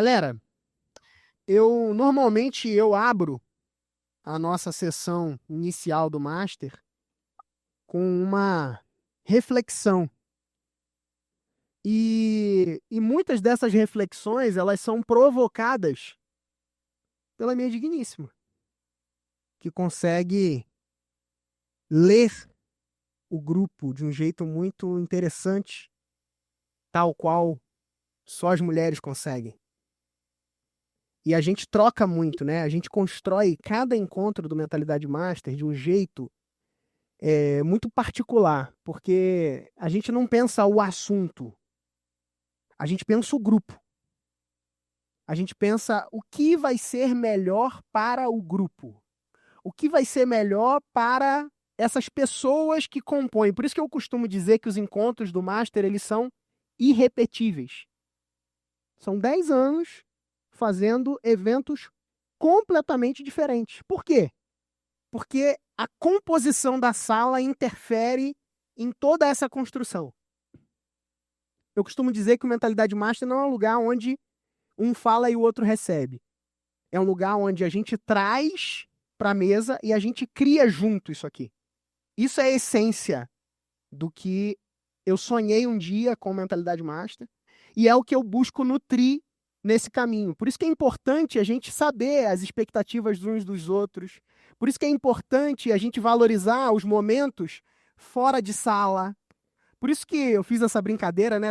Galera, eu normalmente abro a nossa sessão inicial do Master com uma reflexão. E muitas dessas reflexões, elas são provocadas pela minha digníssima, que consegue ler o grupo de um jeito muito interessante, tal qual só as mulheres conseguem. E a gente troca muito, né? A gente constrói cada encontro do Mentalidade Master de um jeito muito particular, porque a gente não pensa o assunto, a gente pensa o grupo. A gente pensa o que vai ser melhor para o grupo, o que vai ser melhor para essas pessoas que compõem. Por isso que eu costumo dizer que os encontros do Master, eles são irrepetíveis. São 10 anos fazendo eventos completamente diferentes. Por quê? Porque a composição da sala interfere em toda essa construção. Eu costumo dizer que o Mentalidade Master não é um lugar onde um fala e o outro recebe. É um lugar onde a gente traz para a mesa e a gente cria junto isso aqui. Isso é a essência do que eu sonhei um dia com Mentalidade Master e é o que eu busco nutrir nesse caminho. Por isso que é importante a gente saber as expectativas uns dos outros. Por isso que é importante a gente valorizar os momentos fora de sala. Por isso que eu fiz essa brincadeira, né,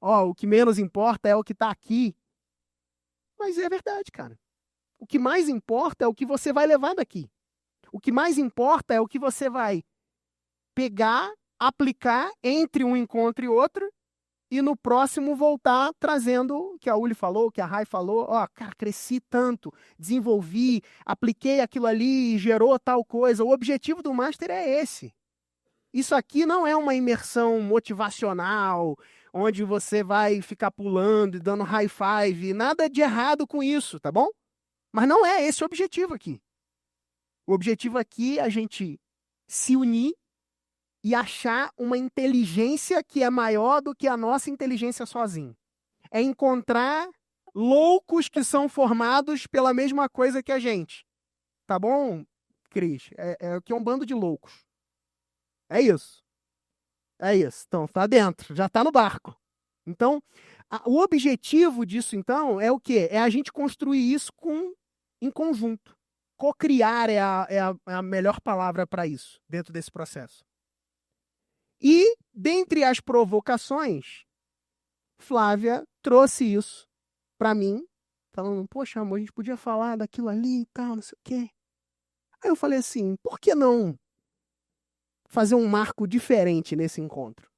o que menos importa é o que está aqui. Mas é verdade, cara. O que mais importa é o que você vai levar daqui. O que mais importa é o que você vai pegar, aplicar entre um encontro e outro, e no próximo voltar trazendo o que a Uli falou, o que a Rai falou. Ó, cara, cresci tanto, desenvolvi, apliquei aquilo ali e gerou tal coisa. O objetivo do Master é esse. Isso aqui não é uma imersão motivacional, onde você vai ficar pulando e dando high five. Nada de errado com isso, tá bom? Mas não é esse o objetivo aqui. O objetivo aqui é a gente se unir e achar uma inteligência que é maior do que a nossa inteligência sozinho. É encontrar loucos que são formados pela mesma coisa que a gente. Tá bom, Cris? É que é um bando de loucos. É isso. É isso. Então, tá dentro, já tá no barco. Então, o objetivo disso, então, é o quê? É a gente construir isso em conjunto. Cocriar é a melhor palavra para isso, dentro desse processo. E, dentre as provocações, Flávia trouxe isso para mim, falando, poxa, amor, a gente podia falar daquilo ali e tal, não sei o quê. Aí eu falei assim, por que não fazer um marco diferente nesse encontro?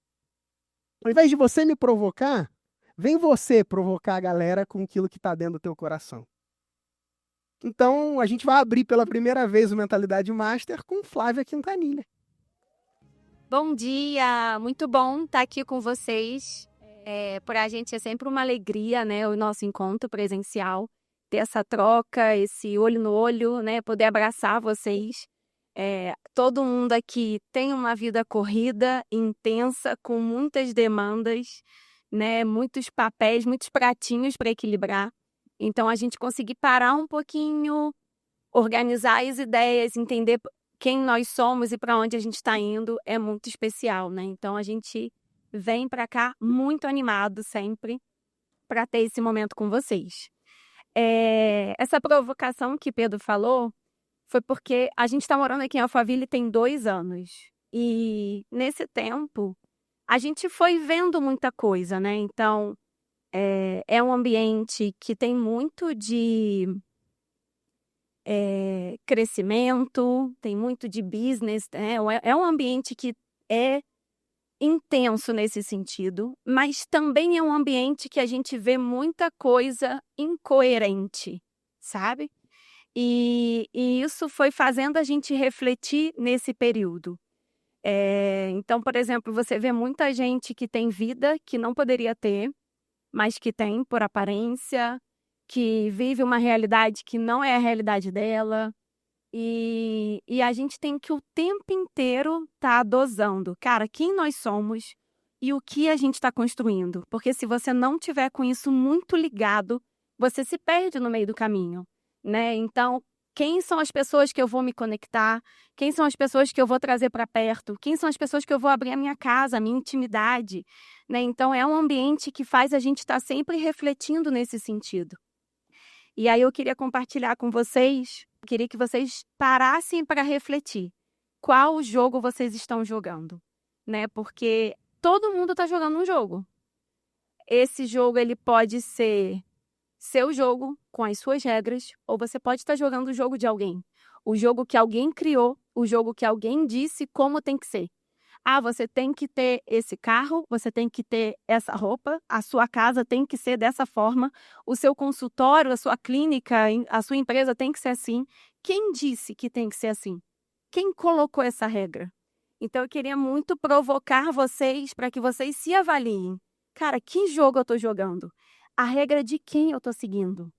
Ao invés de você me provocar, vem você provocar a galera com aquilo que está dentro do teu coração. Então, a gente vai abrir pela primeira vez o Mentalidade Master com Flávia Quintanilha. Bom dia, muito bom estar aqui com vocês. Para a gente é sempre uma alegria, né, o nosso encontro presencial, ter essa troca, esse olho no olho, né, poder abraçar vocês. Todo mundo aqui tem uma vida corrida, intensa, com muitas demandas, né, muitos papéis, muitos pratinhos para equilibrar. Então, a gente conseguir parar um pouquinho, organizar as ideias, entender quem nós somos e para onde a gente está indo é muito especial, né? Então, a gente vem para cá muito animado sempre para ter esse momento com vocês. Essa provocação que Pedro falou foi porque a gente está morando aqui em Alphaville tem 2 anos. E nesse tempo, a gente foi vendo muita coisa, né? Então, é um ambiente que tem muito de crescimento, tem muito de business, né? É um ambiente que é intenso nesse sentido, mas também é um ambiente que a gente vê muita coisa incoerente, sabe? E isso foi fazendo a gente refletir nesse período. Então, por exemplo, você vê muita gente que tem vida que não poderia ter, mas que tem por aparência, que vive uma realidade que não é a realidade dela. E a gente tem que o tempo inteiro estar dosando, cara, quem nós somos e o que a gente está construindo. Porque se você não tiver com isso muito ligado, você se perde no meio do caminho, né? Então, quem são as pessoas que eu vou me conectar? Quem são as pessoas que eu vou trazer para perto? Quem são as pessoas que eu vou abrir a minha casa, a minha intimidade, né? Então, é um ambiente que faz a gente estar sempre refletindo nesse sentido. E aí eu queria compartilhar com vocês, queria que vocês parassem para refletir. Qual jogo vocês estão jogando, né? Porque todo mundo está jogando um jogo. Esse jogo ele pode ser seu jogo com as suas regras, ou você pode estar jogando o jogo de alguém. O jogo que alguém criou, o jogo que alguém disse como tem que ser. Ah, você tem que ter esse carro, você tem que ter essa roupa, a sua casa tem que ser dessa forma, o seu consultório, a sua clínica, a sua empresa tem que ser assim. Quem disse que tem que ser assim? Quem colocou essa regra? Então, eu queria muito provocar vocês para que vocês se avaliem. Cara, que jogo eu estou jogando? A regra de quem eu estou seguindo?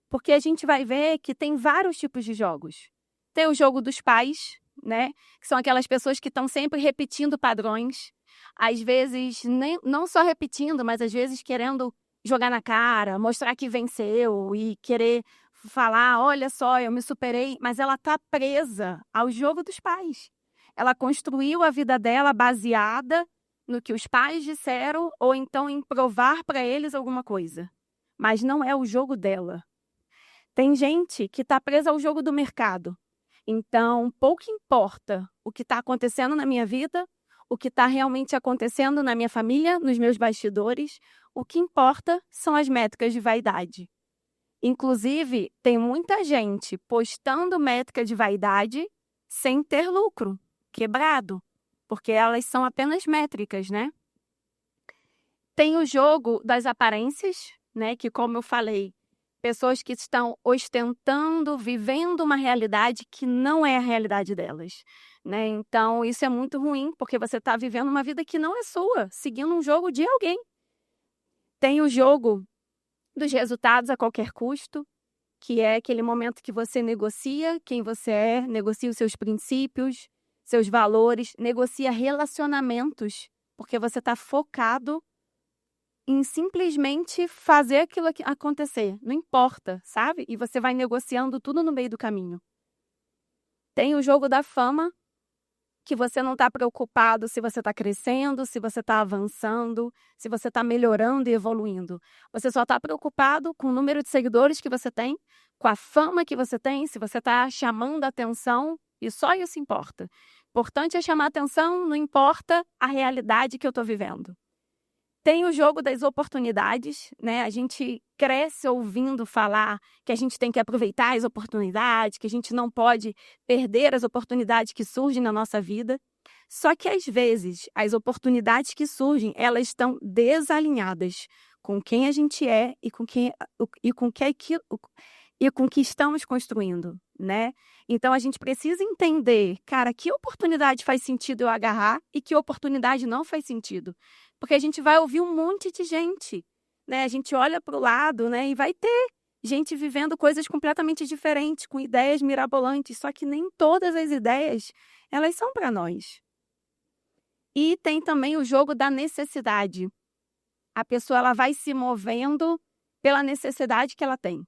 Porque a gente vai ver que tem vários tipos de jogos. Tem o jogo dos pais, né? Que são aquelas pessoas que estão sempre repetindo padrões. Às vezes, não só repetindo, mas às vezes querendo jogar na cara, mostrar que venceu e querer falar, olha só, eu me superei. Mas ela está presa ao jogo dos pais. Ela construiu a vida dela baseada no que os pais disseram ou então em provar para eles alguma coisa. Mas não é o jogo dela. Tem gente que está presa ao jogo do mercado. Então, pouco importa o que está acontecendo na minha vida, o que está realmente acontecendo na minha família, nos meus bastidores. O que importa são as métricas de vaidade. Inclusive, tem muita gente postando métrica de vaidade sem ter lucro, quebrado, porque elas são apenas métricas, né? Tem o jogo das aparências, né? Que, como eu falei, pessoas que estão ostentando, vivendo uma realidade que não é a realidade delas, né? Então, isso é muito ruim, porque você está vivendo uma vida que não é sua, seguindo um jogo de alguém. Tem o jogo dos resultados a qualquer custo, que é aquele momento que você negocia quem você é, negocia os seus princípios, seus valores, negocia relacionamentos, porque você está focado em simplesmente fazer aquilo acontecer. Não importa, sabe? E você vai negociando tudo no meio do caminho. Tem o jogo da fama, que você não está preocupado se você está crescendo, se você está avançando, se você está melhorando e evoluindo. Você só está preocupado com o número de seguidores que você tem, com a fama que você tem, se você está chamando a atenção, e só isso importa. Importante é chamar atenção, não importa a realidade que eu estou vivendo. Tem o jogo das oportunidades, né? A gente cresce ouvindo falar que a gente tem que aproveitar as oportunidades, que a gente não pode perder as oportunidades que surgem na nossa vida. Só que, às vezes, as oportunidades que surgem, elas estão desalinhadas com quem a gente é e com que estamos construindo, né? Então, a gente precisa entender, cara, que oportunidade faz sentido eu agarrar e que oportunidade não faz sentido. Porque a gente vai ouvir um monte de gente, né? A gente olha para o lado, né? E vai ter gente vivendo coisas completamente diferentes, com ideias mirabolantes, só que nem todas as ideias, elas são para nós. E tem também o jogo da necessidade. A pessoa ela vai se movendo pela necessidade que ela tem,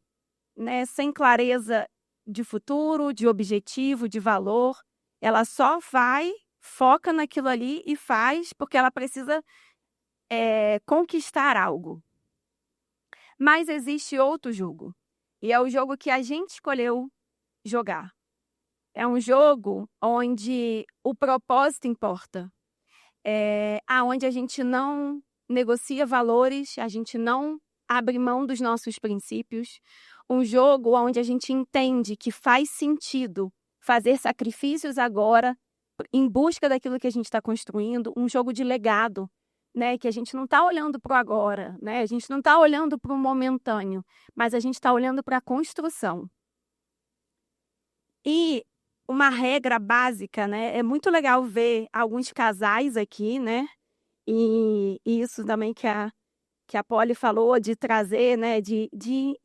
né? Sem clareza de futuro, de objetivo, de valor. Ela só vai, foca naquilo ali e faz porque ela precisa conquistar algo. Mas existe outro jogo. E é o jogo que a gente escolheu jogar. É um jogo onde o propósito importa. Onde a gente não negocia valores, a gente não abre mão dos nossos princípios. Um jogo onde a gente entende que faz sentido fazer sacrifícios agora em busca daquilo que a gente está construindo. Um jogo de legado, né? Que a gente não está olhando para o agora, né? A gente não está olhando para o momentâneo, mas a gente está olhando para a construção. E uma regra básica, né? É muito legal ver alguns casais aqui, né? E isso também que a Polly falou de trazer, né? De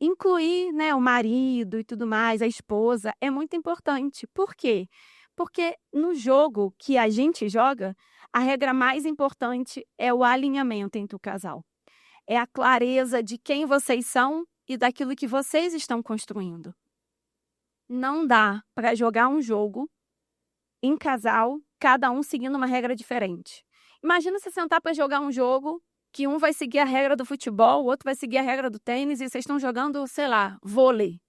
incluir, né? O marido e tudo mais, a esposa, é muito importante. Por quê? Porque no jogo que a gente joga, a regra mais importante é o alinhamento entre o casal. é a clareza de quem vocês são e daquilo que vocês estão construindo. Não dá para jogar um jogo em casal, cada um seguindo uma regra diferente. Imagina você sentar para jogar um jogo que um vai seguir a regra do futebol, o outro vai seguir a regra do tênis e vocês estão jogando, sei lá, vôlei.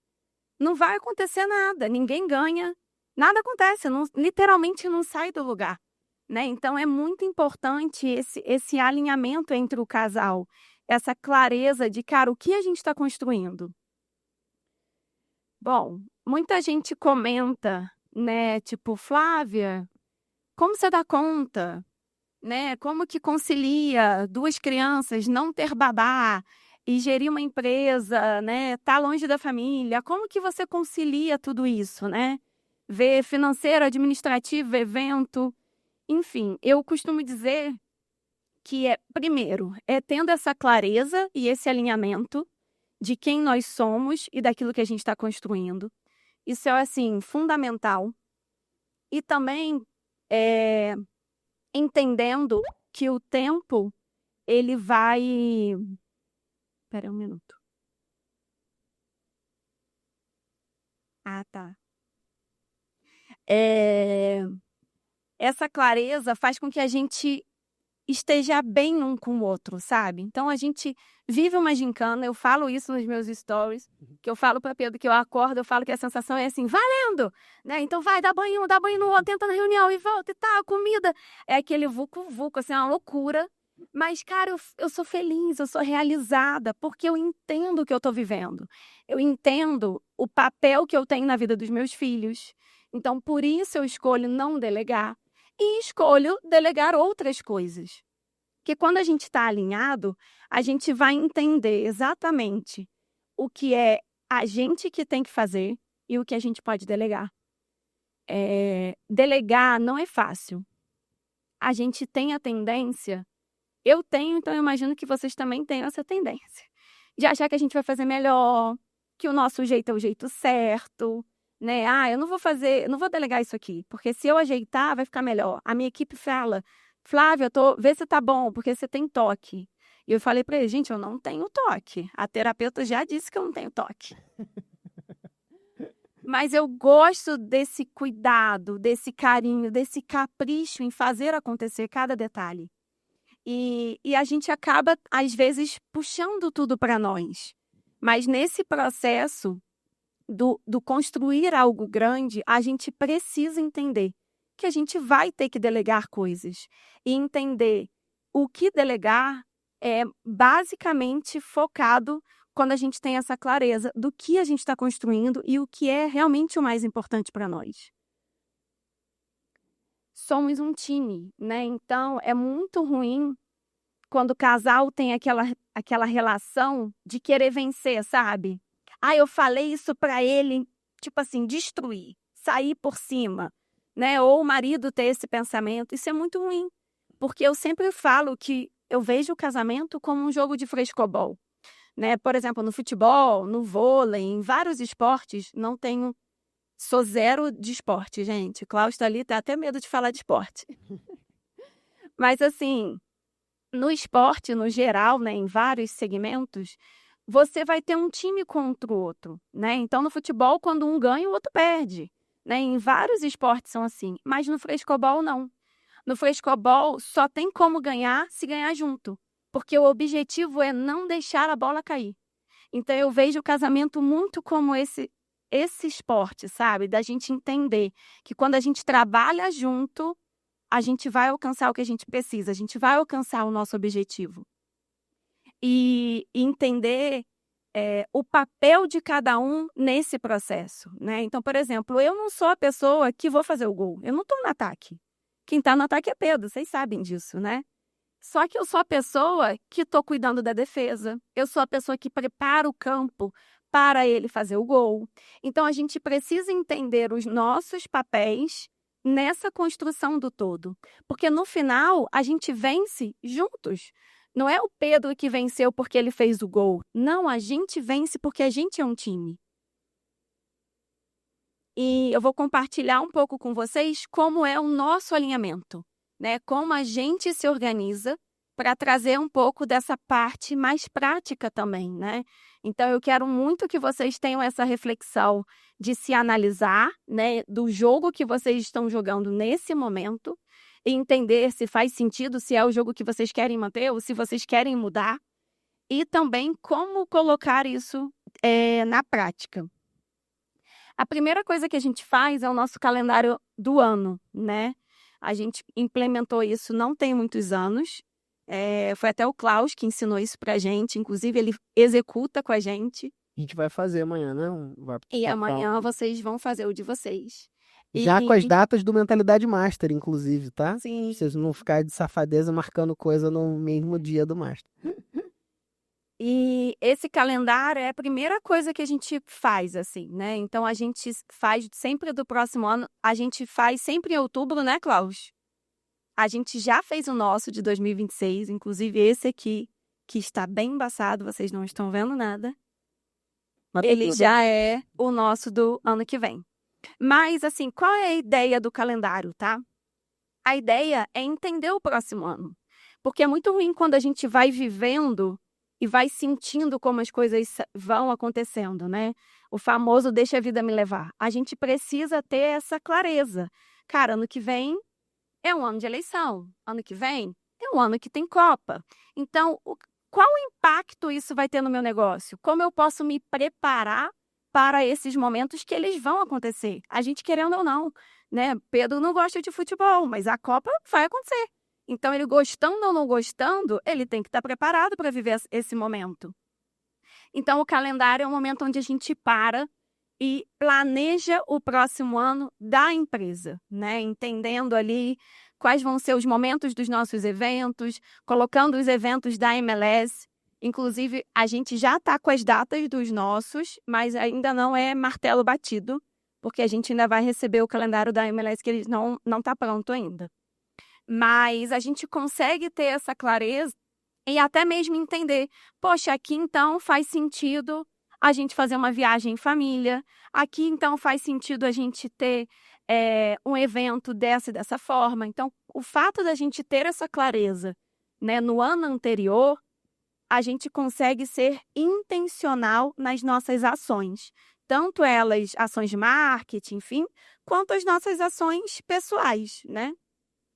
Não vai acontecer nada, ninguém ganha, nada acontece, literalmente não sai do lugar, né? Então é muito importante esse alinhamento entre o casal, essa clareza de, cara, o que a gente está construindo? Bom, muita gente comenta, né, tipo, Flávia, como você dá conta, né? Como que concilia 2 crianças, não ter babá e gerir uma empresa, né? Tá longe da família. Como que você concilia tudo isso, né? Ver financeiro, administrativo, evento, enfim. Eu costumo dizer que primeiro, tendo essa clareza e esse alinhamento de quem nós somos e daquilo que a gente está construindo. Isso é, assim, fundamental. E também entendendo que o tempo, ele vai... Espera um minuto. Ah, tá. Essa clareza faz com que a gente esteja bem um com o outro, sabe? Então, a gente vive uma gincana, eu falo isso nos meus stories, que eu falo para Pedro que eu acordo, eu falo que a sensação é assim, valendo! Né? Então, vai, dá banho no outro, tenta na reunião e volta e tal, comida. É aquele vucu-vucu, assim, uma loucura. Mas, cara, eu sou feliz, eu sou realizada, porque eu entendo o que eu estou vivendo. Eu entendo o papel que eu tenho na vida dos meus filhos. Então, por isso eu escolho não delegar. E escolho delegar outras coisas. Porque quando a gente está alinhado, a gente vai entender exatamente o que é a gente que tem que fazer e o que a gente pode delegar. Delegar não é fácil. A gente tem a tendência, eu tenho, então eu imagino que vocês também tenham essa tendência, de achar que a gente vai fazer melhor, que o nosso jeito é o jeito certo, né? Ah, eu não vou delegar isso aqui, porque se eu ajeitar, vai ficar melhor. A minha equipe fala, Flávia, vê se tá bom, porque você tem toque. E eu falei para ele, gente, eu não tenho toque. A terapeuta já disse que eu não tenho toque. Mas eu gosto desse cuidado, desse carinho, desse capricho em fazer acontecer cada detalhe. E a gente acaba, às vezes, puxando tudo para nós. Mas nesse processo do construir algo grande, a gente precisa entender que a gente vai ter que delegar coisas. E entender o que delegar é basicamente focado quando a gente tem essa clareza do que a gente está construindo e o que é realmente o mais importante para nós. Somos um time, né? Então, é muito ruim quando o casal tem aquela relação de querer vencer, sabe? Ah, eu falei isso para ele, tipo assim, destruir, sair por cima, né? Ou o marido ter esse pensamento. Isso é muito ruim, porque eu sempre falo que eu vejo o casamento como um jogo de frescobol, né? Por exemplo, no futebol, no vôlei, em vários esportes, não tenho... Sou zero de esporte, gente. Cláudio está ali, tá até medo de falar de esporte. Mas, assim, no esporte, no geral, né, em vários segmentos, você vai ter um time contra o outro, né? Então, no futebol, quando um ganha, o outro perde, né? Em vários esportes são assim, mas no frescobol, não. No frescobol, só tem como ganhar se ganhar junto, porque o objetivo é não deixar a bola cair. Então, eu vejo o casamento muito como esse esporte, sabe? Da gente entender que quando a gente trabalha junto, a gente vai alcançar o que a gente precisa, a gente vai alcançar o nosso objetivo. E entender o papel de cada um nesse processo, né? Então, por exemplo, eu não sou a pessoa que vou fazer o gol, eu não estou no ataque. Quem está no ataque é Pedro, vocês sabem disso, né? Só que eu sou a pessoa que estou cuidando da defesa, eu sou a pessoa que prepara o campo para ele fazer o gol. Então, a gente precisa entender os nossos papéis nessa construção do todo. Porque, no final, a gente vence juntos. Não é o Pedro que venceu porque ele fez o gol. Não, a gente vence porque a gente é um time. E eu vou compartilhar um pouco com vocês como é o nosso alinhamento, né? Como a gente se organiza para trazer um pouco dessa parte mais prática também, né? Então, eu quero muito que vocês tenham essa reflexão de se analisar, né, do jogo que vocês estão jogando nesse momento e entender se faz sentido, se é o jogo que vocês querem manter ou se vocês querem mudar e também como colocar isso na prática. A primeira coisa que a gente faz é o nosso calendário do ano, né? A gente implementou isso não tem muitos anos. Foi até o Klaus que ensinou isso pra gente. Inclusive, ele executa com a gente. A gente vai fazer amanhã, né? E amanhã vocês vão fazer o de vocês. Já com as datas do Mentalidade Master, inclusive, tá? Sim. Vocês não ficarem de safadeza marcando coisa no mesmo dia do Master. E esse calendário é a primeira coisa que a gente faz, assim, né? Então, a gente faz sempre do próximo ano. A gente faz sempre em outubro, né, Klaus? A gente já fez o nosso de 2026, inclusive esse aqui, que está bem embaçado, vocês não estão vendo nada. Ele já é o nosso do ano que vem. Mas, assim, qual é a ideia do calendário, tá? A ideia é entender o próximo ano. Porque é muito ruim quando a gente vai vivendo e vai sentindo como as coisas vão acontecendo, né? O famoso deixa a vida me levar. A gente precisa ter essa clareza. Cara, ano que vem é um ano de eleição. Ano que vem é um ano que tem Copa. Então, qual impacto isso vai ter no meu negócio? Como eu posso me preparar para esses momentos que eles vão acontecer? A gente querendo ou não, né? Pedro não gosta de futebol, mas a Copa vai acontecer. Então, ele gostando ou não gostando, ele tem que estar preparado para viver esse momento. Então, o calendário é um momento onde a gente para e planeja o próximo ano da empresa, né? Entendendo ali quais vão ser os momentos dos nossos eventos, colocando os eventos da MLS. Inclusive, a gente já está com as datas dos nossos, mas ainda não é martelo batido, porque a gente ainda vai receber o calendário da MLS, que ele não está pronto ainda. Mas a gente consegue ter essa clareza e até mesmo entender, poxa, aqui então faz sentido a gente fazer uma viagem em família, aqui então faz sentido a gente ter um evento dessa forma. Então, o fato da gente ter essa clareza, né, no ano anterior, a gente consegue ser intencional nas nossas ações. Tanto elas, ações de marketing, enfim, quanto as nossas ações pessoais, né?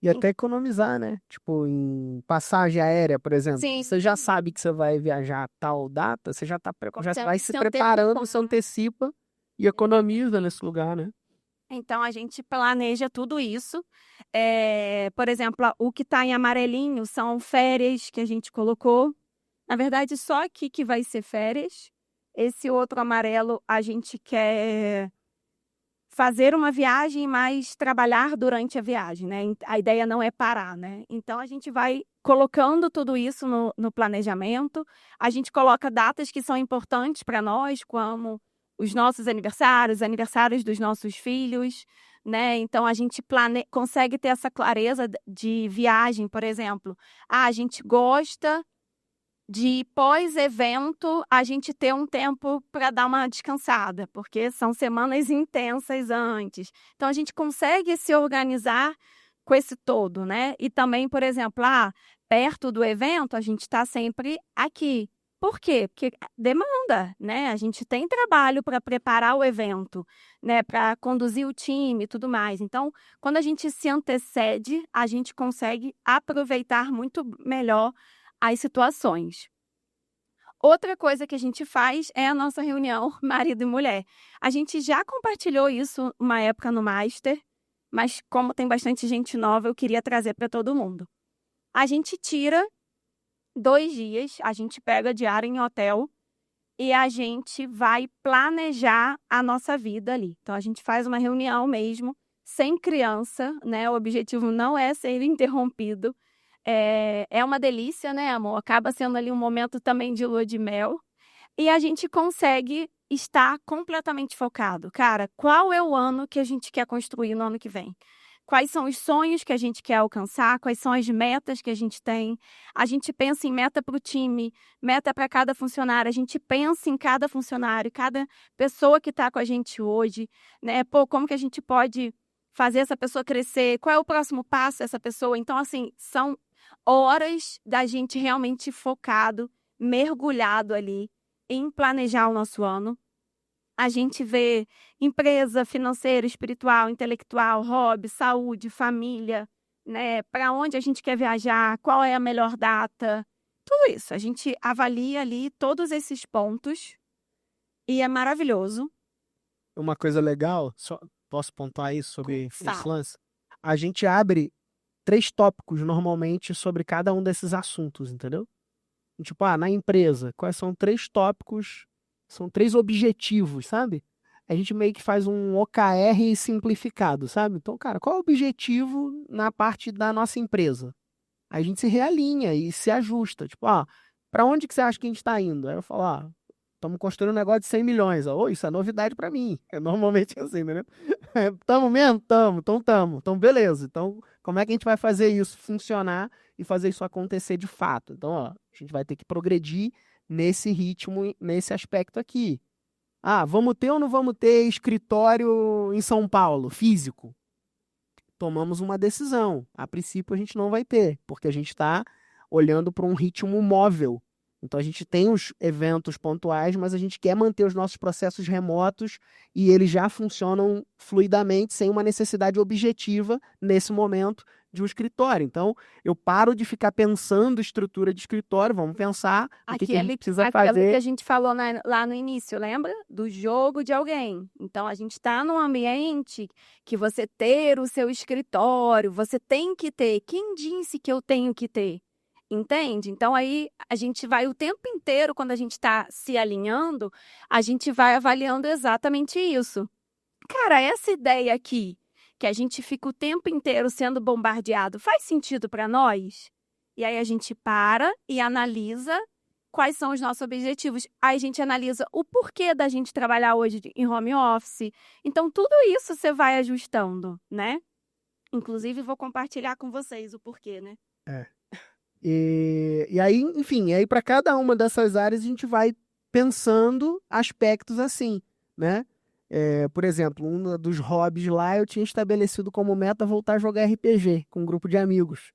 E até economizar, né? Tipo, em passagem aérea, por exemplo. Sim. Você já sabe que você vai viajar a tal data, você já Você vai se se preparando, antecipa. se antecipa e economiza nesse lugar, né? Então, a gente planeja tudo isso. Por exemplo, o que está em amarelinho são férias que a gente colocou. Na verdade, só aqui que vai ser férias. Esse outro amarelo, a gente quer fazer uma viagem, mas trabalhar durante a viagem, né? A ideia não é parar, né? Então, a gente vai colocando tudo isso no planejamento. A gente coloca datas que são importantes para nós, como os nossos aniversários dos nossos filhos, né? Então, a gente consegue ter essa clareza de viagem, por exemplo. A gente gosta de pós-evento a gente ter um tempo para dar uma descansada, porque são semanas intensas antes. Então, a gente consegue se organizar com esse todo, né? E também, por exemplo, perto do evento, a gente está sempre aqui. Por quê? Porque demanda, né? A gente tem trabalho para preparar o evento, né? Para conduzir o time e tudo mais. Então, quando a gente se antecede, a gente consegue aproveitar muito melhor as situações. Outra coisa que a gente faz é a nossa reunião marido e mulher. A gente já compartilhou isso uma época no Master, mas como tem bastante gente nova, eu queria trazer para todo mundo. A gente tira 2 dias, a gente pega diário em hotel e a gente vai planejar a nossa vida ali. Então, a gente faz uma reunião mesmo, sem criança, né? O objetivo não é ser interrompido. É uma delícia, né, amor? Acaba sendo ali um momento também de lua de mel. E a gente consegue estar completamente focado. Cara, qual é o ano que a gente quer construir no ano que vem? Quais são os sonhos que a gente quer alcançar? Quais são as metas que a gente tem? A gente pensa em meta para o time, meta para cada funcionário. A gente pensa em cada funcionário, cada pessoa que está com a gente hoje, né? Pô, como que a gente pode fazer essa pessoa crescer? Qual é o próximo passo dessa pessoa? Então, assim, são horas da gente realmente focado, mergulhado ali em planejar o nosso ano. A gente vê empresa, financeira, espiritual, intelectual, hobby, saúde, família, né? Para onde a gente quer viajar, qual é a melhor data, tudo isso. A gente avalia ali todos esses pontos e é maravilhoso. Uma coisa legal, só posso pontuar isso sobre esse Fala. lance? A gente abre 3 tópicos normalmente sobre cada um desses assuntos, entendeu? Tipo, na empresa, quais são 3 tópicos, são 3 objetivos, sabe? A gente meio que faz um OKR simplificado, sabe? Então, cara, qual é o objetivo na parte da nossa empresa? Aí a gente se realinha e se ajusta. Tipo, para onde que você acha que a gente está indo? Aí eu falo, estamos construindo um negócio de 100 milhões. Isso é novidade para mim. É normalmente assim, né? Tamo mesmo? Tamo. Então tamo. Então beleza. Então como é que a gente vai fazer isso funcionar e fazer isso acontecer de fato? Então, a gente vai ter que progredir nesse ritmo, nesse aspecto aqui. Vamos ter ou não vamos ter escritório em São Paulo, físico? Tomamos uma decisão. A princípio, a gente não vai ter, porque a gente está olhando para um ritmo móvel. Então, a gente tem os eventos pontuais, mas a gente quer manter os nossos processos remotos e eles já funcionam fluidamente, sem uma necessidade objetiva, nesse momento, de um escritório. Então, eu paro de ficar pensando estrutura de escritório, vamos pensar o que a gente precisa Aquilo que fazer. a gente falou lá no início, lembra? Do jogo de alguém. Então, a gente está num ambiente que você ter o seu escritório, você tem que ter. Quem disse que eu tenho que ter? Entende? Então, aí a gente vai o tempo inteiro, quando a gente está se alinhando, a gente vai avaliando exatamente isso. Cara, essa ideia aqui, que a gente fica o tempo inteiro sendo bombardeado, faz sentido para nós? E aí a gente para e analisa quais são os nossos objetivos. Aí a gente analisa o porquê da gente trabalhar hoje em home office. Então, tudo isso você vai ajustando, né? Inclusive, vou compartilhar com vocês o porquê, né? E aí, enfim, aí para cada uma dessas áreas a gente vai pensando aspectos assim, né? Por exemplo, um dos hobbies lá eu tinha estabelecido como meta voltar a jogar RPG com um grupo de amigos.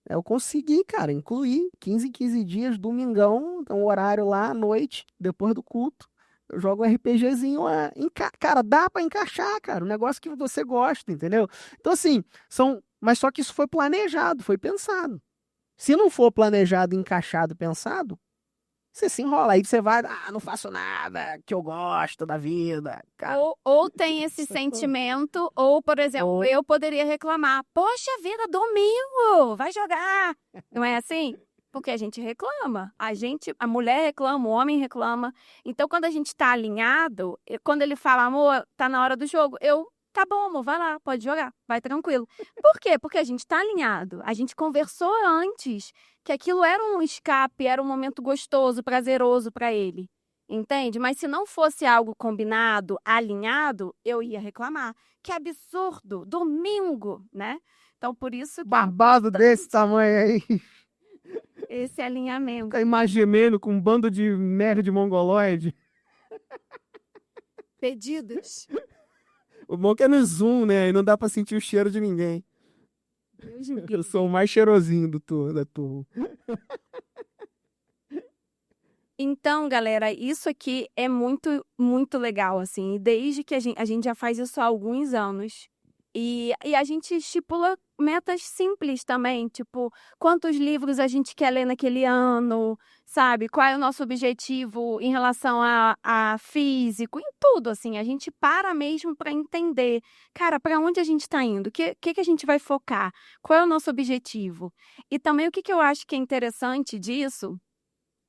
Eu consegui, cara, incluir 15 em 15 dias, domingão, então um horário lá à noite, depois do culto. Eu jogo um RPGzinho lá. Cara, dá pra encaixar, cara. Um negócio que você gosta, entendeu? Então, assim, mas só que isso foi planejado, foi pensado. Se não for planejado, encaixado, pensado, você se enrola. Aí você vai, não faço nada, que eu gosto da vida. Cara, Ou tem esse sentimento, ou, por exemplo, eu poderia reclamar. Poxa vida, domingo, vai jogar. Não é assim? Porque a gente reclama. A mulher reclama, o homem reclama. Então, quando a gente está alinhado, quando ele fala, amor, tá na hora do jogo, tá bom, amor, vai lá, pode jogar, vai tranquilo. Por quê? Porque a gente está alinhado. A gente conversou antes que aquilo era um escape, era um momento gostoso, prazeroso para ele. Entende? Mas se não fosse algo combinado, alinhado, eu ia reclamar. Que absurdo! Domingo, né? Então, por isso que barbado desse tamanho aí, esse alinhamento. fica imaginando com um bando de merda de mongoloide. Pedidos. O bom é que é no Zoom, né? E não dá pra sentir o cheiro de ninguém. Eu sou o mais cheirosinho da turma. Então, galera, isso aqui é muito, muito legal, assim. E desde que a gente já faz isso há alguns anos. E a gente estipula metas simples também, tipo, quantos livros a gente quer ler naquele ano, sabe? Qual é o nosso objetivo em relação a físico, em tudo, assim. A gente para mesmo para entender, cara, para onde a gente está indo? O que a gente vai focar? Qual é o nosso objetivo? E também o que eu acho que é interessante disso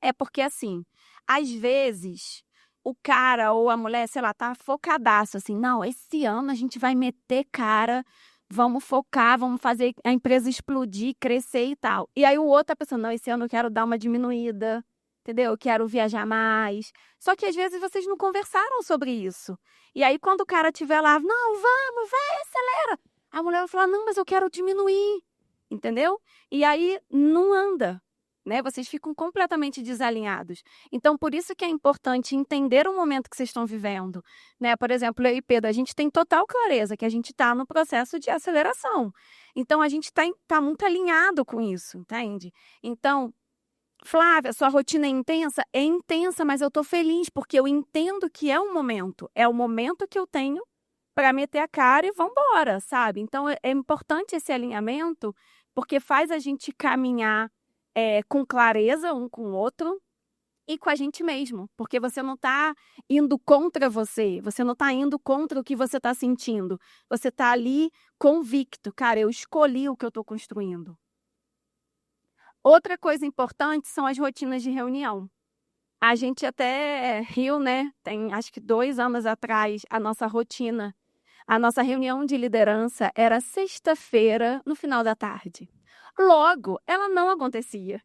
é porque, assim, às vezes o cara ou a mulher, sei lá, tá focadaço, assim, não, esse ano a gente vai meter cara, vamos focar, vamos fazer a empresa explodir, crescer e tal. E aí o outro tá pensando, não, esse ano eu quero dar uma diminuída, entendeu? Eu quero viajar mais. Só que às vezes vocês não conversaram sobre isso. E aí quando o cara estiver lá, não, vamos, vai, acelera. A mulher vai falar, não, mas eu quero diminuir, entendeu? E aí não anda. né? Vocês ficam completamente desalinhados. Então, por isso que é importante entender o momento que vocês estão vivendo, né? Por exemplo, eu e Pedro, a gente tem total clareza que a gente está no processo de aceleração. Então, a gente tá muito alinhado com isso, entende? Então, Flávia, sua rotina é intensa? É intensa, mas eu estou feliz porque eu entendo que é o momento que eu tenho para meter a cara e vamos embora, sabe? Então, é importante esse alinhamento porque faz a gente caminhar com clareza um com o outro e com a gente mesmo, porque você não está indo contra você não está indo contra o que você está sentindo, você está ali convicto, cara, eu escolhi o que eu estou construindo. Outra coisa importante são as rotinas de reunião. A gente até riu, né? Tem acho que 2 anos atrás, a nossa reunião de liderança era sexta-feira, no final da tarde. Logo, ela não acontecia.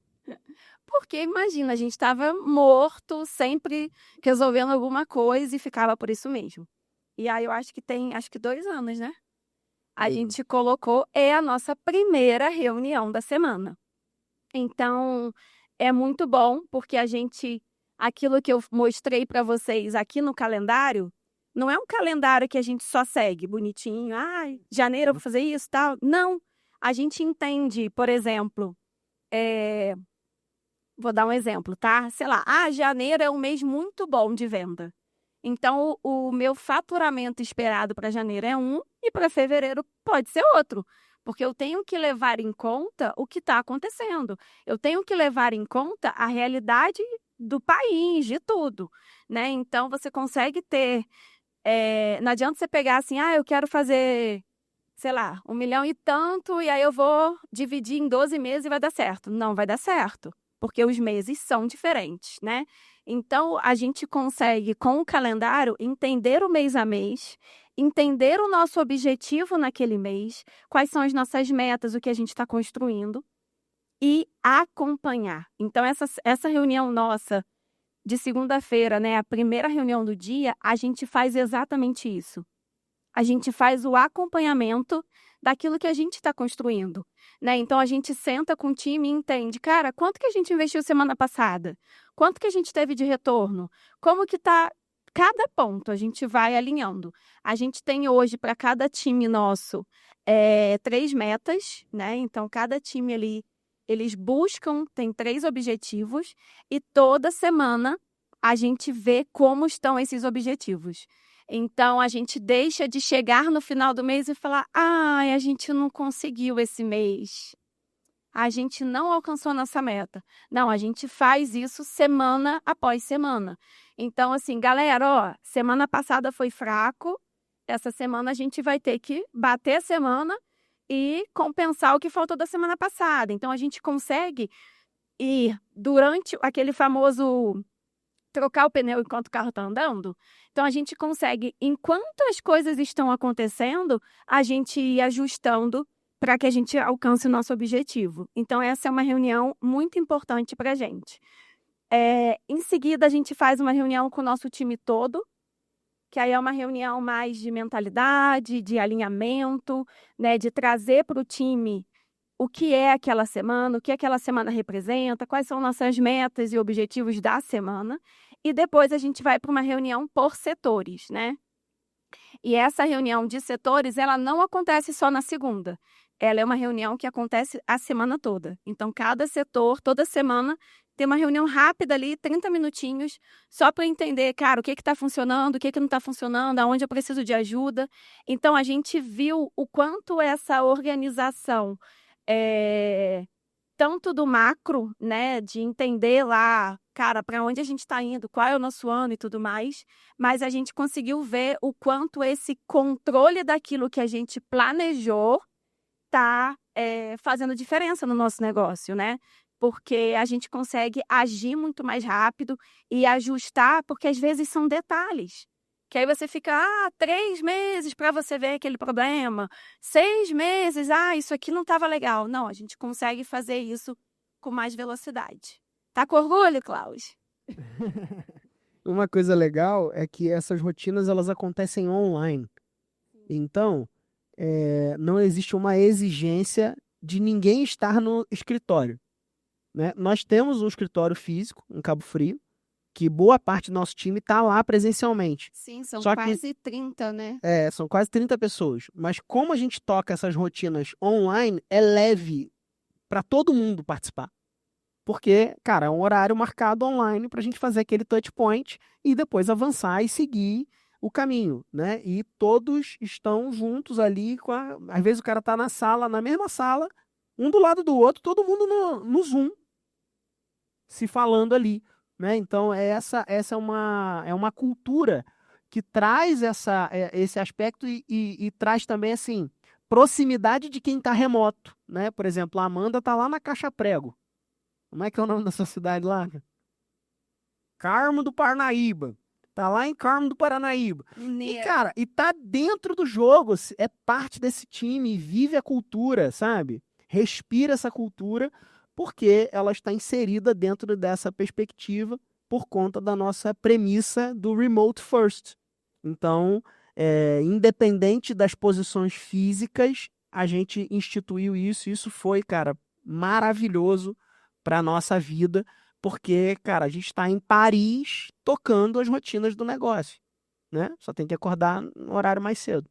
Porque, imagina, a gente estava morto, sempre resolvendo alguma coisa e ficava por isso mesmo. E aí eu acho que 2 anos, né? A gente colocou, é a nossa primeira reunião da semana. Então, é muito bom, porque aquilo que eu mostrei para vocês aqui no calendário, não é um calendário que a gente só segue bonitinho, janeiro eu vou fazer isso, tal. Não, a gente entende, por exemplo, vou dar um exemplo, tá? Sei lá, janeiro é um mês muito bom de venda. Então, o meu faturamento esperado para janeiro é um e para fevereiro pode ser outro. Porque eu tenho que levar em conta o que está acontecendo. Eu tenho que levar em conta a realidade do país, de tudo, né? Então, você consegue ter... não adianta você pegar assim, eu quero fazer, sei lá, 1 milhão e tanto, e aí eu vou dividir em 12 meses e vai dar certo. Não vai dar certo, porque os meses são diferentes, né? Então, a gente consegue, com o calendário, entender o mês a mês, entender o nosso objetivo naquele mês, quais são as nossas metas, o que a gente está construindo, e acompanhar. Então, essa reunião nossa de segunda-feira, né, a primeira reunião do dia, a gente faz exatamente isso. A gente faz o acompanhamento daquilo que a gente está construindo, né? Então, a gente senta com o time e entende, cara, quanto que a gente investiu semana passada? Quanto que a gente teve de retorno? Como que está cada ponto? A gente vai alinhando. A gente tem hoje, para cada time nosso, 3 metas, né? Então, cada time ali, eles buscam, tem 3 objetivos e toda semana a gente vê como estão esses objetivos. Então, a gente deixa de chegar no final do mês e falar: a gente não conseguiu esse mês. A gente não alcançou nossa meta. Não, a gente faz isso semana após semana. Então, assim, galera, semana passada foi fraco. Essa semana a gente vai ter que bater a semana e compensar o que faltou da semana passada. Então, a gente consegue ir durante aquele famoso trocar o pneu enquanto o carro está andando. Então, a gente consegue, enquanto as coisas estão acontecendo, a gente ir ajustando para que a gente alcance o nosso objetivo. Então, essa é uma reunião muito importante para a gente. Em seguida, a gente faz uma reunião com o nosso time todo, que aí é uma reunião mais de mentalidade, de alinhamento, né, de trazer para o time o que é aquela semana, o que aquela semana representa, quais são nossas metas e objetivos da semana. E depois a gente vai para uma reunião por setores, né? E essa reunião de setores, ela não acontece só na segunda. Ela é uma reunião que acontece a semana toda. Então, cada setor, toda semana, tem uma reunião rápida ali, 30 minutinhos, só para entender, cara, o que está funcionando, o que não está funcionando, aonde eu preciso de ajuda. Então, a gente viu o quanto essa organização tanto do macro, né, de entender lá, cara, para onde a gente está indo, qual é o nosso ano e tudo mais, mas a gente conseguiu ver o quanto esse controle daquilo que a gente planejou está fazendo diferença no nosso negócio, né? Porque a gente consegue agir muito mais rápido e ajustar, porque às vezes são detalhes. Que aí você fica, 3 meses para você ver aquele problema, 6 meses, isso aqui não estava legal. Não, a gente consegue fazer isso com mais velocidade. Tá com orgulho, Klaus? Uma coisa legal é que essas rotinas elas acontecem online. Então, não existe uma exigência de ninguém estar no escritório. né? Nós temos um escritório físico em Cabo Frio, que boa parte do nosso time está lá presencialmente. Sim, são Só que quase 30, né? são quase 30 pessoas. Mas como a gente toca essas rotinas online, é leve para todo mundo participar. Porque, cara, é um horário marcado online para a gente fazer aquele touch point e depois avançar e seguir o caminho, né? E todos estão juntos ali Às vezes o cara tá na sala, na mesma sala, um do lado do outro, todo mundo no Zoom, se falando ali, né? Então, essa é uma cultura que traz esse aspecto e traz também, assim, proximidade de quem está remoto, né? Por exemplo, a Amanda tá lá na Caixa Prego. Como é que é o nome da sua cidade lá? Carmo do Parnaíba. Tá lá em Carmo do Paranaíba. E, cara, e tá dentro do jogo, é parte desse time, vive a cultura, sabe? Respira essa cultura, porque ela está inserida dentro dessa perspectiva por conta da nossa premissa do remote first. Então, independente das posições físicas, a gente instituiu isso, e isso foi, cara, maravilhoso para a nossa vida, porque, cara, a gente está em Paris tocando as rotinas do negócio, né? Só tem que acordar no horário mais cedo,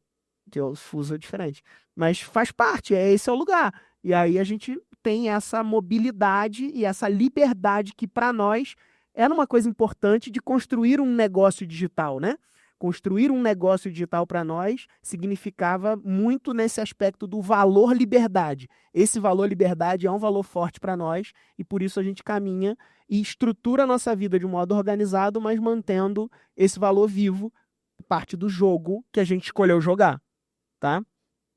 que o fuso é diferente. Mas faz parte, esse é o lugar. E aí a gente tem essa mobilidade e essa liberdade que, para nós, era uma coisa importante de construir um negócio digital, né? Construir um negócio digital para nós significava muito nesse aspecto do valor liberdade. Esse valor liberdade é um valor forte para nós e por isso a gente caminha e estrutura a nossa vida de um modo organizado, mas mantendo esse valor vivo, parte do jogo que a gente escolheu jogar, tá?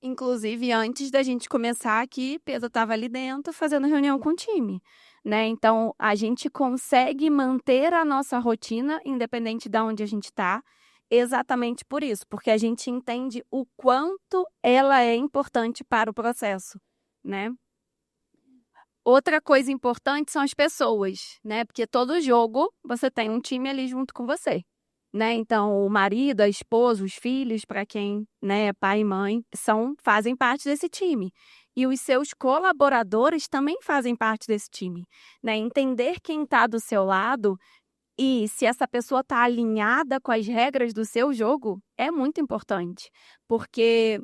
Inclusive, antes da gente começar aqui, Pedro estava ali dentro fazendo reunião com o time, né? Então, a gente consegue manter a nossa rotina, independente de onde a gente está, exatamente por isso, porque a gente entende o quanto ela é importante para o processo, né? Outra coisa importante são as pessoas, né? Porque todo jogo você tem um time ali junto com você, né? Então, o marido, a esposa, os filhos, para quem, né, é pai e mãe, fazem parte desse time. E os seus colaboradores também fazem parte desse time, né? Entender quem está do seu lado e se essa pessoa está alinhada com as regras do seu jogo é muito importante, porque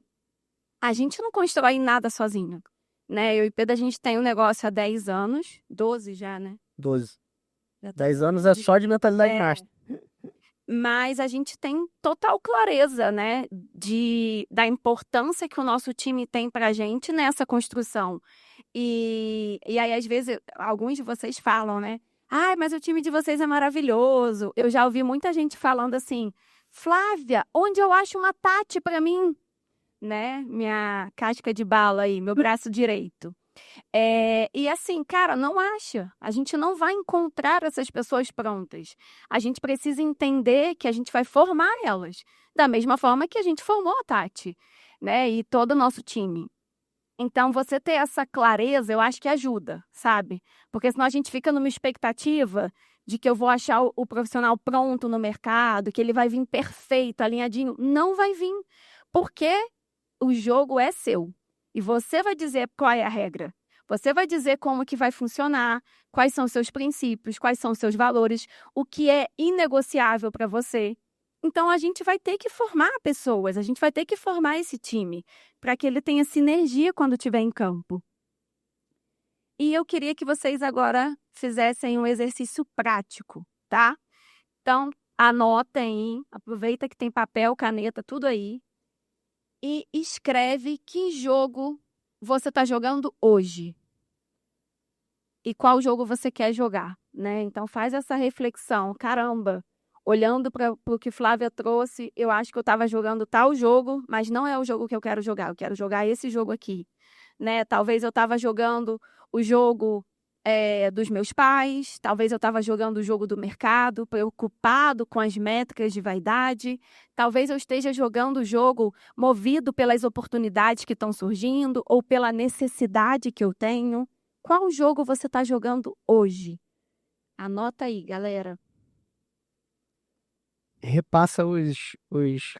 a gente não constrói nada sozinho, né? Eu e Pedro, a gente tem um negócio há 10 anos, 12 já, né? 12. Já tá 10 anos é só de mentalidade É, master. mas a gente tem total clareza, né, da importância que o nosso time tem para a gente nessa construção. E aí, às vezes, alguns de vocês falam, né? Ai, mas o time de vocês é maravilhoso. Eu já ouvi muita gente falando assim, Flávia, onde eu acho uma Tati para mim? Né? Minha casca de bala aí, meu braço direito. E assim, cara, não acha. A gente não vai encontrar essas pessoas prontas. A gente precisa entender que a gente vai formar elas, da mesma forma que a gente formou a Tati, né? E todo o nosso time. Então, você ter essa clareza, eu acho que ajuda, sabe? Porque senão a gente fica numa expectativa de que eu vou achar o profissional pronto no mercado, que ele vai vir perfeito, alinhadinho. Não vai vir, porque o jogo é seu. E você vai dizer qual é a regra. Você vai dizer como que vai funcionar, quais são os seus princípios, quais são os seus valores, o que é inegociável para você. Então, a gente vai ter que formar pessoas, a gente vai ter que formar esse time para que ele tenha sinergia quando estiver em campo. E eu queria que vocês agora fizessem um exercício prático, tá? Então, anotem, aproveita que tem papel, caneta, tudo aí, e escreve que jogo você está jogando hoje e qual jogo você quer jogar, né? Então faz essa reflexão. Caramba, olhando para o que Flávia trouxe, eu acho que eu estava jogando tal jogo, mas não é o jogo que eu quero jogar. Eu quero jogar esse jogo aqui, né? Talvez eu estava jogando o jogo dos meus pais, talvez eu estava jogando o jogo do mercado, preocupado com as métricas de vaidade, talvez eu esteja jogando o jogo movido pelas oportunidades que estão surgindo ou pela necessidade que eu tenho. Qual jogo você está jogando hoje? Anota aí, galera. Repassa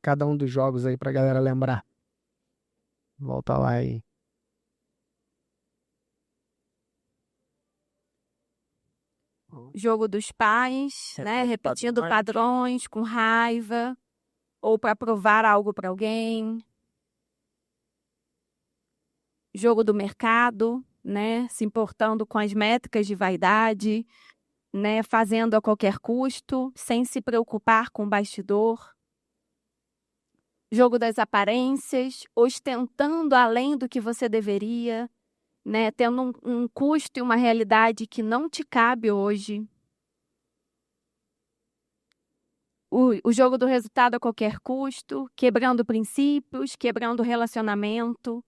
cada um dos jogos aí pra galera lembrar. Volta lá aí. Jogo dos pais, né? Repetindo padrões, com raiva, ou para provar algo para alguém. Jogo do mercado, né? Se importando com as métricas de vaidade, né? Fazendo a qualquer custo, sem se preocupar com o bastidor. Jogo das aparências, ostentando além do que você deveria, né? Tendo um custo e uma realidade que não te cabe hoje. O jogo do resultado a qualquer custo, quebrando princípios, quebrando relacionamento,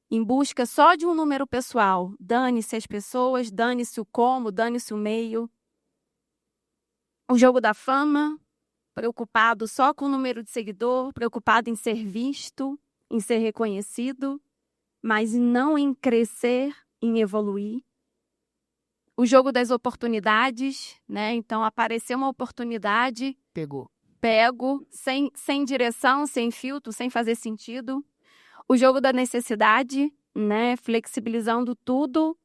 em busca só de um número pessoal. Dane-se as pessoas, dane-se o como, dane-se o meio. O jogo da fama, preocupado só com o número de seguidor, preocupado em ser visto, em ser reconhecido, mas não em crescer, em evoluir. O jogo das oportunidades, né? Então, apareceu uma oportunidade, pego, sem direção, sem filtro, sem fazer sentido. O jogo da necessidade, né? Flexibilizando tudo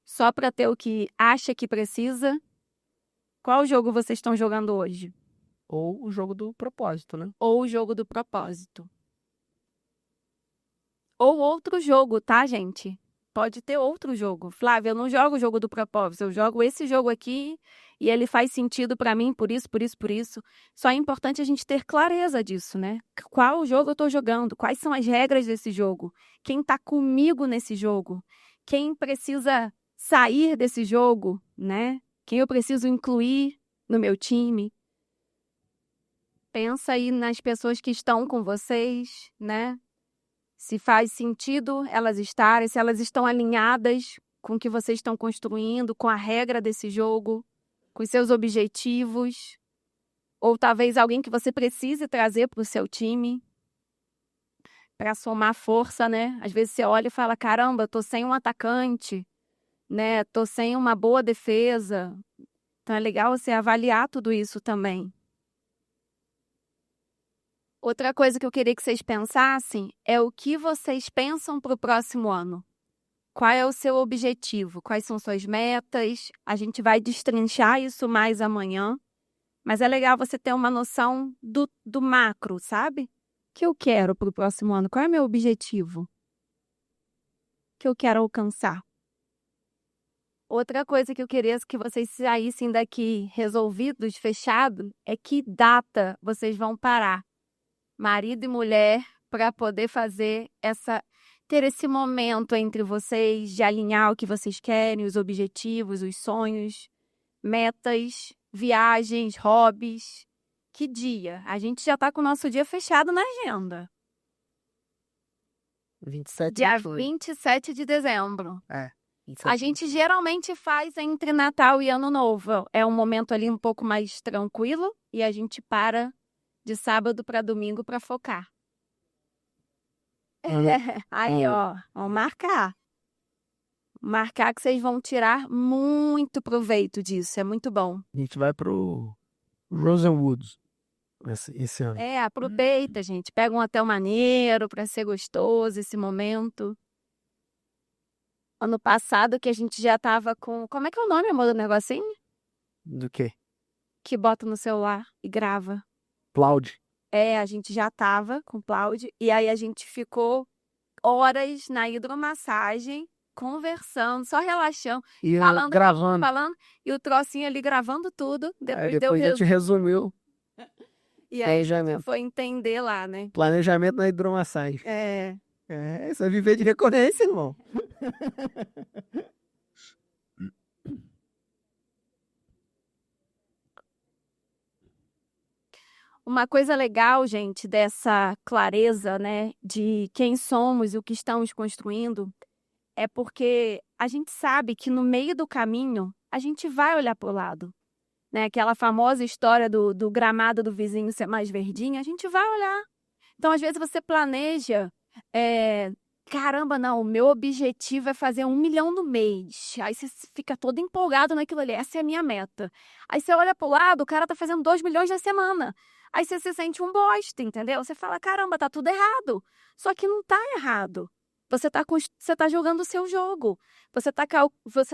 só para ter o que acha que precisa. Qual jogo vocês estão jogando hoje? Ou o jogo do propósito, né? Ou o jogo do propósito. Ou outro jogo, tá, gente? Pode ter outro jogo. Flávia, eu não jogo o jogo do propósito, eu jogo esse jogo aqui e ele faz sentido para mim por isso, por isso, por isso. Só é importante a gente ter clareza disso, né? Qual jogo eu tô jogando? Quais são as regras desse jogo? Quem tá comigo nesse jogo? Quem precisa sair desse jogo, né? Quem eu preciso incluir no meu time? Pensa aí nas pessoas que estão com vocês, né? Se faz sentido elas estarem, se elas estão alinhadas com o que vocês estão construindo, com a regra desse jogo, com os seus objetivos, ou talvez alguém que você precise trazer para o seu time para somar força, né? Às vezes você olha e fala, caramba, tô sem um atacante, né? Tô sem uma boa defesa. Então é legal você avaliar tudo isso também. Outra coisa que eu queria que vocês pensassem é o que vocês pensam para o próximo ano. Qual é o seu objetivo? Quais são suas metas? A gente vai destrinchar isso mais amanhã. Mas é legal você ter uma noção do macro, sabe? O que eu quero para o próximo ano? Qual é o meu objetivo? O que eu quero alcançar? Outra coisa que eu queria que vocês saíssem daqui resolvidos, fechados, é que data vocês vão parar, marido e mulher, para poder ter esse momento entre vocês de alinhar o que vocês querem, os objetivos, os sonhos, metas, viagens, hobbies. Que dia? A gente já está com o nosso dia fechado na agenda. 27 Dia de 27 de dezembro. 27. A gente geralmente faz entre Natal e Ano Novo. É um momento ali um pouco mais tranquilo e a gente para de sábado para domingo para focar. Aí, ó, vamos marcar. Marcar que vocês vão tirar muito proveito disso, é muito bom. A gente vai pro Rosenwoods esse ano. Aproveita, gente. Pega um hotel maneiro para ser gostoso esse momento. Ano passado que a gente já tava com... Como é que é o nome, amor, do negocinho? Do quê? Que bota no celular e grava. Cloud. A gente já tava com Cloud e aí a gente ficou horas na hidromassagem, conversando, só relaxando, E falando, e o trocinho ali gravando tudo. Depois a gente resumiu. E aí a gente foi entender lá, né? Planejamento na hidromassagem. Isso é viver de recorrência, irmão. Uma coisa legal, gente, dessa clareza, né, de quem somos e o que estamos construindo, é porque a gente sabe que no meio do caminho a gente vai olhar para o lado. Né? Aquela famosa história do gramado do vizinho ser mais verdinho, a gente vai olhar. Então, às vezes, você planeja, caramba, não, o meu objetivo é fazer 1 milhão no mês. Aí você fica todo empolgado naquilo ali, essa é a minha meta. Aí você olha para o lado, o cara tá fazendo 2 milhões na semana. Aí você se sente um bosta, entendeu? Você fala, caramba, tá tudo errado. Só que não tá errado. Você tá jogando o seu jogo. Você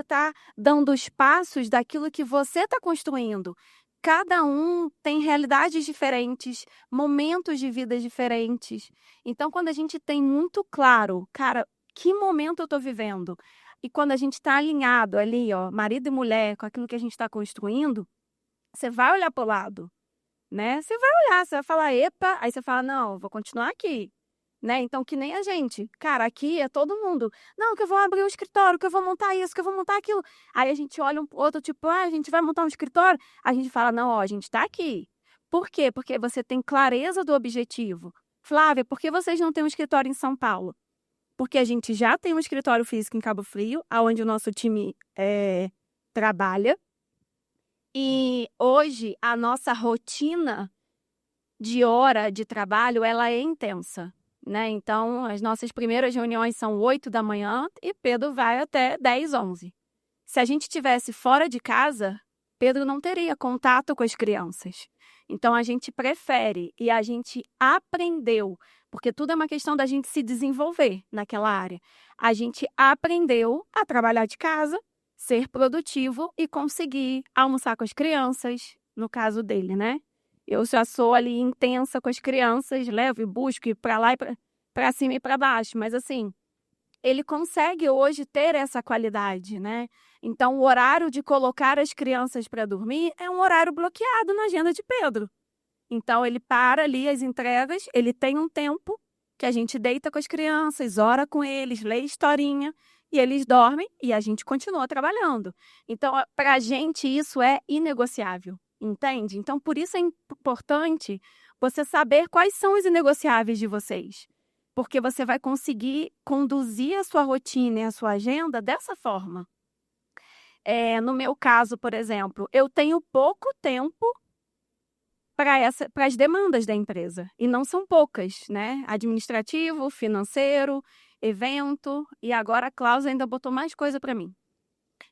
tá dando os passos daquilo que você está construindo. Cada um tem realidades diferentes, momentos de vida diferentes. Então, quando a gente tem muito claro, cara, que momento eu estou vivendo? E quando a gente está alinhado ali, ó, marido e mulher, com aquilo que a gente está construindo, você vai olhar para o lado, né? Você vai olhar, você vai falar, epa, aí você fala, não, vou continuar aqui, né? Então, que nem a gente. Cara, aqui é todo mundo. Não, que eu vou abrir um escritório, que eu vou montar isso, que eu vou montar aquilo. Aí a gente olha um pro outro, tipo, a gente vai montar um escritório. A gente fala, não, ó, a gente tá aqui. Por quê? Porque você tem clareza do objetivo. Flávia, por que vocês não têm um escritório em São Paulo? Porque a gente já tem um escritório físico em Cabo Frio, onde o nosso time trabalha. E hoje a nossa rotina de hora de trabalho, ela é intensa, né? Então, as nossas primeiras reuniões são 8 da manhã e Pedro vai até 10, 11. Se a gente estivesse fora de casa, Pedro não teria contato com as crianças. Então, a gente prefere e a gente aprendeu, porque tudo é uma questão da gente se desenvolver naquela área. A gente aprendeu a trabalhar de casa, ser produtivo e conseguir almoçar com as crianças, no caso dele, né? Eu já sou ali intensa com as crianças, levo e busco ir para lá e para cima e para baixo, mas assim, ele consegue hoje ter essa qualidade, né? Então, o horário de colocar as crianças para dormir é um horário bloqueado na agenda de Pedro. Então, ele para ali as entregas, ele tem um tempo que a gente deita com as crianças, ora com eles, lê historinha, e eles dormem e a gente continua trabalhando. Então, para a gente, isso é inegociável, entende? Então, por isso é importante você saber quais são os inegociáveis de vocês, porque você vai conseguir conduzir a sua rotina e a sua agenda dessa forma. No meu caso, por exemplo, eu tenho pouco tempo para as demandas da empresa, e não são poucas, né? Administrativo, financeiro, evento, e agora a Cláudia ainda botou mais coisa para mim.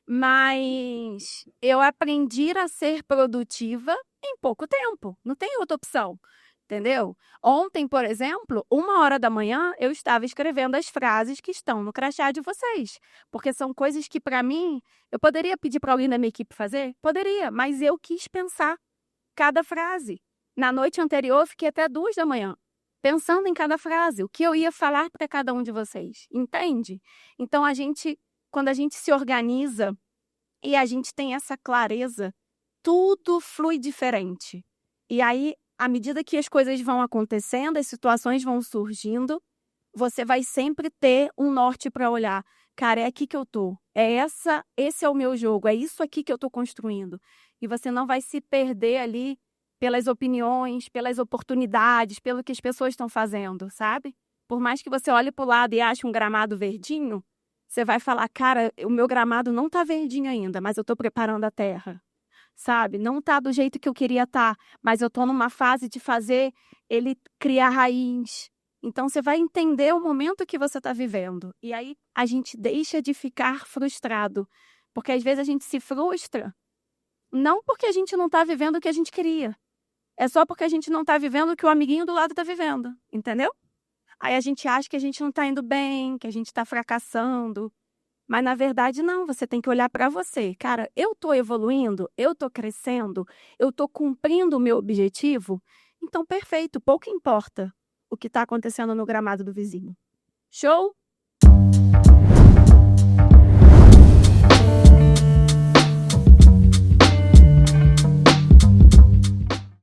Mas eu aprendi a ser produtiva em pouco tempo, não tem outra opção, entendeu? Ontem, por exemplo, 1h da manhã, eu estava escrevendo as frases que estão no crachá de vocês, porque são coisas que, para mim, eu poderia pedir para alguém da minha equipe fazer? Poderia, mas eu quis pensar cada frase. Na noite anterior, fiquei até 2 da manhã, pensando em cada frase, o que eu ia falar para cada um de vocês, entende? Então, quando a gente se organiza e a gente tem essa clareza, tudo flui diferente. E aí, à medida que as coisas vão acontecendo, as situações vão surgindo, você vai sempre ter um norte para olhar. Cara, é aqui que eu tô. Esse é o meu jogo, é isso aqui que eu tô construindo. E você não vai se perder ali pelas opiniões, pelas oportunidades, pelo que as pessoas estão fazendo, sabe? Por mais que você olhe para o lado e ache um gramado verdinho, você vai falar, cara, o meu gramado não tá verdinho ainda, mas eu tô preparando a terra, sabe? Não tá do jeito que eu queria estar, mas eu tô numa fase de fazer ele criar raiz. Então, você vai entender o momento que você está vivendo. E aí, a gente deixa de ficar frustrado. Porque, às vezes, a gente se frustra, não porque a gente não está vivendo o que a gente queria. É só porque a gente não está vivendo o que o amiguinho do lado está vivendo. Entendeu? Aí, a gente acha que a gente não está indo bem, que a gente está fracassando. Mas, na verdade, não. Você tem que olhar para você. Cara, eu estou evoluindo, eu estou crescendo, eu estou cumprindo o meu objetivo. Então, perfeito, pouco importa o que está acontecendo no gramado do vizinho. Show?